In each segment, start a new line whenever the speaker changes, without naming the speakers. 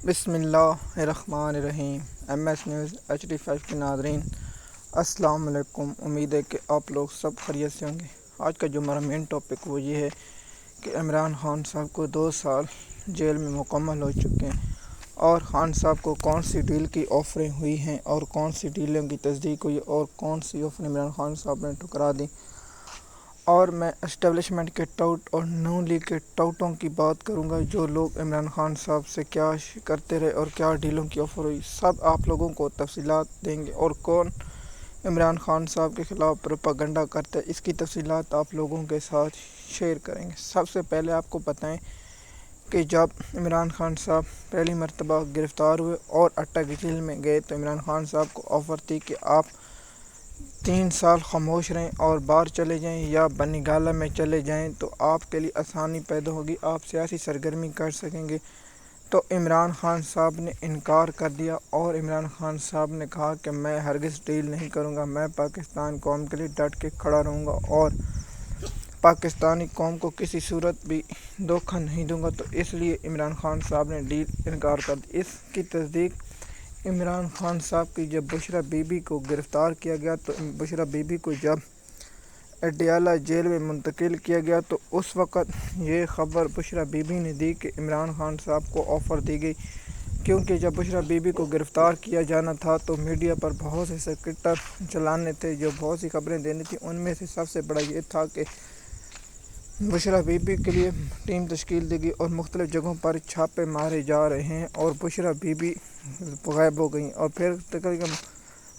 بسم اللہ الرحمن الرحیم۔ ایم ایس نیوز HD5 کے ناظرین السلام علیکم۔ امید ہے کہ آپ لوگ سب خیریت سے ہوں گے۔ آج کا جو ہمارا مین ٹاپک وہ یہ ہے کہ عمران خان صاحب کو 2 سال جیل میں مکمل ہو چکے ہیں، اور خان صاحب کو کون سی ڈیل کی آفریں ہوئی ہیں اور کون سی ڈیلوں کی تصدیق ہوئی اور کون سی آفریں عمران خان صاحب نے ٹھکرا دی۔ اور میں اسٹیبلشمنٹ کے ٹاؤٹ اور نون لیگ کے ٹاؤٹوں کی بات کروں گا، جو لوگ عمران خان صاحب سے کیا کرتے رہے اور کیا ڈیلوں کی آفر ہوئی، سب آپ لوگوں کو تفصیلات دیں گے، اور کون عمران خان صاحب کے خلاف پروپیگنڈا کرتا ہے اس کی تفصیلات آپ لوگوں کے ساتھ شیئر کریں گے۔ سب سے پہلے آپ کو بتائیں کہ جب عمران خان صاحب پہلی مرتبہ گرفتار ہوئے اور اٹک جیل میں گئے تو عمران خان صاحب کو آفر تھی کہ آپ 3 سال خاموش رہیں اور باہر چلے جائیں یا بنی گالہ میں چلے جائیں تو آپ کے لیے آسانی پیدا ہوگی، آپ سیاسی سرگرمی کر سکیں گے۔ تو عمران خان صاحب نے انکار کر دیا، اور عمران خان صاحب نے کہا کہ میں ہرگز ڈیل نہیں کروں گا، میں پاکستان قوم کے لیے ڈٹ کے کھڑا رہوں گا اور پاکستانی قوم کو کسی صورت بھی دھوکہ نہیں دوں گا۔ تو اس لیے عمران خان صاحب نے ڈیل انکار کر دی۔ اس کی تصدیق عمران خان صاحب کی جب بشرا بی بی کو گرفتار کیا گیا تو بشرا بی بی کو جب اڈیالہ جیل میں منتقل کیا گیا تو اس وقت یہ خبر بشرا بی بی نے دی کہ عمران خان صاحب کو آفر دی گئی، کیونکہ جب بشرا بی بی کو گرفتار کیا جانا تھا تو میڈیا پر بہت سے سیکٹر چلانے تھے جو بہت سی خبریں دینی تھیں۔ ان میں سے سب سے بڑا یہ تھا کہ بشرا بی بی کے لیے ٹیم تشکیل دی گئی اور مختلف جگہوں پر چھاپے مارے جا رہے ہیں، اور بشرا بی بی غائب ہو گئیں، اور پھر تقریباً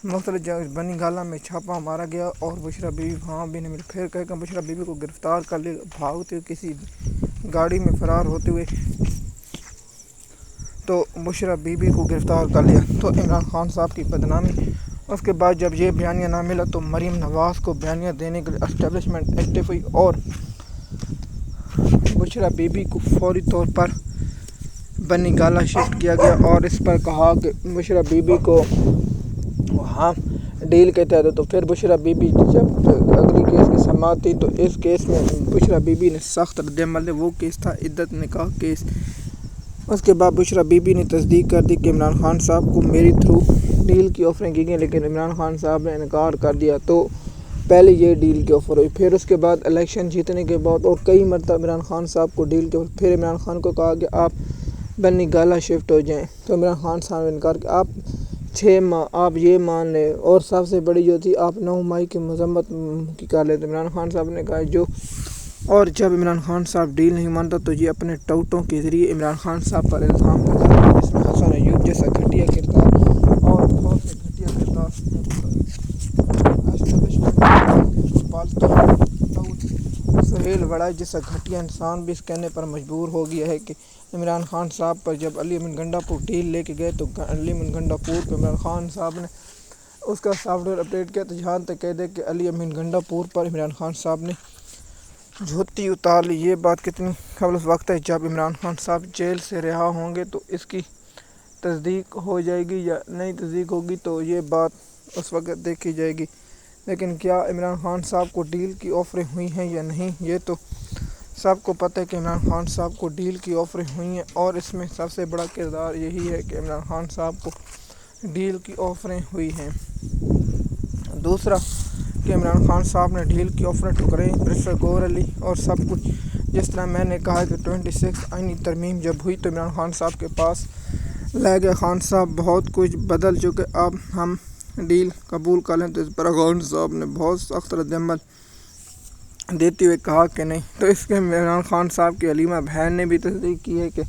مختلف جگہ بنی گالہ میں چھاپا مارا گیا اور بشرا بی بی وہاں بھی نہیں ملی۔ پھر کہہ کر بشرا بی بی کو گرفتار کر لیا، بھاگتے ہوئے کسی گاڑی میں فرار ہوتے ہوئے تو بشرا بی بی کو گرفتار کر لیا۔ تو عمران خان صاحب کی بدنامی، اس کے بعد جب یہ بیانیہ نہ ملا تو مریم نواز کو بیانیہ دینے کے لیے اسٹیبلشمنٹ ایکٹیو ہوئی، اور بشرا بی بی کو فوری طور پر بنی گالہ شفٹ کیا گیا، اور اس پر کہا کہ بشرا بی بی کو وہاں ڈیل کے تحت۔ تو پھر بشرا بی بی جب اگلی کیس کی سماعت تھی تو اس کیس میں بشرا بی بی نے سخت رد عمل دیا، وہ کیس تھا عدت نکاح کیس۔ اس کے بعد بشرا بی بی نے تصدیق کر دی کہ عمران خان صاحب کو میری تھرو ڈیل کی آفریں کی گئیں، لیکن عمران خان صاحب نے انکار کر دیا۔ تو پہلے یہ ڈیل کی آفر ہوئی، پھر اس کے بعد الیکشن جیتنے کے بعد اور کئی مرتبہ عمران خان صاحب کو ڈیل کے پھر عمران خان کو کہا کہ آپ بنی گالہ شفٹ ہو جائیں، تو عمران خان صاحب نے انکار کیا۔ آپ 6 ماہ آپ یہ مان لیں، اور سب سے بڑی جو تھی آپ 9 ماہ کی مذمت کی کر لیتے۔ عمران خان صاحب نے کہا جو، اور جب عمران خان صاحب ڈیل نہیں مانتا تو یہ اپنے ٹاؤٹوں کے ذریعے عمران خان صاحب پر الزام لگاتا ہے، جس میں حسن ایوب جیسا گھٹیا کردار اور بہت سے گھٹیا کردار سہیل وڑائی جیسا گھٹیا انسان بھی اس کہنے پر مجبور ہو گیا ہے کہ عمران خان صاحب پر جب علی امین گنڈا پور ڈیل لے کے گئے تو علی امین گنڈا پور کو عمران خان صاحب نے اس کا سافٹ ویئر اپڈیٹ کیا، تو جہاں تک کہہ دے کہ علی امین گنڈا پور پر عمران خان صاحب نے جھوتی اتار لی۔ یہ بات کتنی قبل وقت ہے، جب عمران خان صاحب جیل سے رہا ہوں گے تو اس کی تصدیق ہو جائے گی یا نہیں تصدیق ہوگی تو یہ بات اس وقت دیکھی جائے گی، لیکن کیا عمران خان صاحب کو ڈیل کی آفریں ہوئی ہیں یا نہیں، یہ تو سب کو پتہ ہے کہ عمران خان صاحب کو ڈیل کی آفریں ہوئی ہیں، اور اس میں سب سے بڑا کردار یہی ہے کہ عمران خان صاحب کو ڈیل کی آفریں ہوئی ہیں۔ دوسرا کہ عمران خان صاحب نے ڈیل کی آفریں ٹھکرائیں، برسٹر گوہر علی اور سب کچھ، جس طرح میں نے کہا کہ 26 آئینی ترمیم جب ہوئی تو عمران خان صاحب کے پاس لے گئے، خان صاحب بہت کچھ بدل چکے، اب ہم ڈیل قبول کر لیں، تو اس پر خان صاحب نے بہت سخت رد عمل دیتے ہوئے کہا کہ نہیں۔ تو اس کے عمران خان صاحب کی علیمہ بہن نے بھی تصدیق کی ہے کہ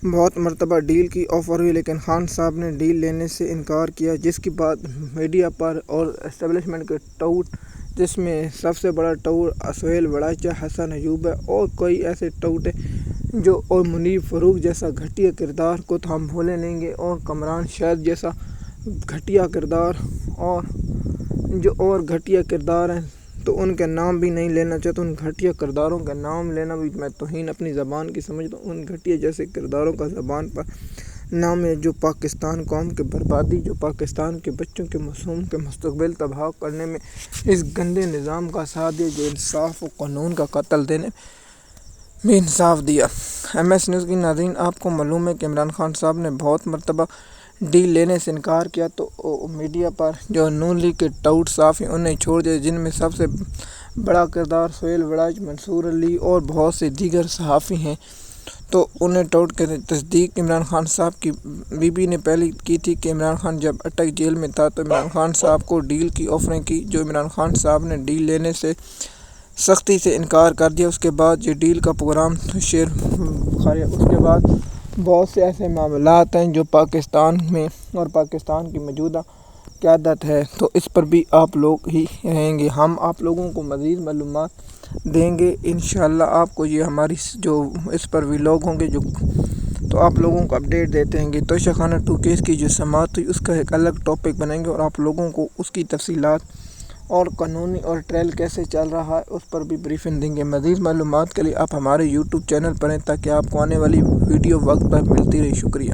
بہت مرتبہ ڈیل کی آفر ہوئی، لیکن خان صاحب نے ڈیل لینے سے انکار کیا، جس کی بات میڈیا پر اور اسٹیبلشمنٹ کے ٹاؤٹ، جس میں سب سے بڑا ٹاؤٹ سہیل وڑائی، حسن ایوب ہے، اور کوئی ایسے ٹاؤٹ ہیں جو، اور منیر فاروق جیسا گھٹیا کردار کو تو ہم بھولے نہیں گے، اور کمران شہد جیسا گھٹیا کردار، اور جو اور گھٹیا کردار ہیں تو ان کے نام بھی نہیں لینا چاہتا، ان گھٹیا کرداروں کا نام لینا بھی میں توہین اپنی زبان کی سمجھتا ہوں۔ ان گھٹیا جیسے کرداروں کا زبان پر نام ہے جو پاکستان قوم کی بربادی، جو پاکستان کے بچوں کے معصوم کے مستقبل تباہ کرنے میں اس گندے نظام کا ساتھ دے، جو انصاف و قانون کا قتل دینے بھی انصاف دیا۔ ایم ایس نیوز کی ناظرین، آپ کو معلوم ہے کہ عمران خان صاحب نے بہت مرتبہ ڈیل لینے سے انکار کیا تو میڈیا پر جو نون لیگ کے ٹاؤٹ صحافی انہیں چھوڑ دیا، جن میں سب سے بڑا کردار سہیل وڑاچ، منصور علی اور بہت سے دیگر صحافی ہیں، تو انہیں ٹاؤٹ کی تصدیق عمران خان صاحب کی بی بی نے پہلے کی تھی کہ عمران خان جب اٹک جیل میں تھا تو عمران خان صاحب کو ڈیل کی آفریں کی، جو عمران خان صاحب نے ڈیل لینے سے سختی سے انکار کر دیا۔ اس کے بعد یہ ڈیل کا پروگرام شیر بخاری۔ اس کے بعد بہت سے ایسے معاملات ہیں جو پاکستان میں اور پاکستان کی موجودہ قیادت ہے، تو اس پر بھی آپ لوگ ہی رہیں گے، ہم آپ لوگوں کو مزید معلومات دیں گے انشاءاللہ۔ آپ کو یہ ہماری جو اس پر ولاگ ہوں گے تو آپ لوگوں کو اپڈیٹ دیتے ہیں گے۔ توشہ خانہ 2 کیس کی جو سماعت ہوئی، اس کا ایک الگ ٹاپک بنائیں گے اور آپ لوگوں کو اس کی تفصیلات اور قانونی اور ٹرائل کیسے چل رہا ہے اس پر بھی بریفنگ دیں گے۔ مزید معلومات کے لیے آپ ہمارے یوٹیوب چینل پر ہیں تاکہ آپ کو آنے والی ویڈیو وقت پر ملتی رہے۔ شکریہ۔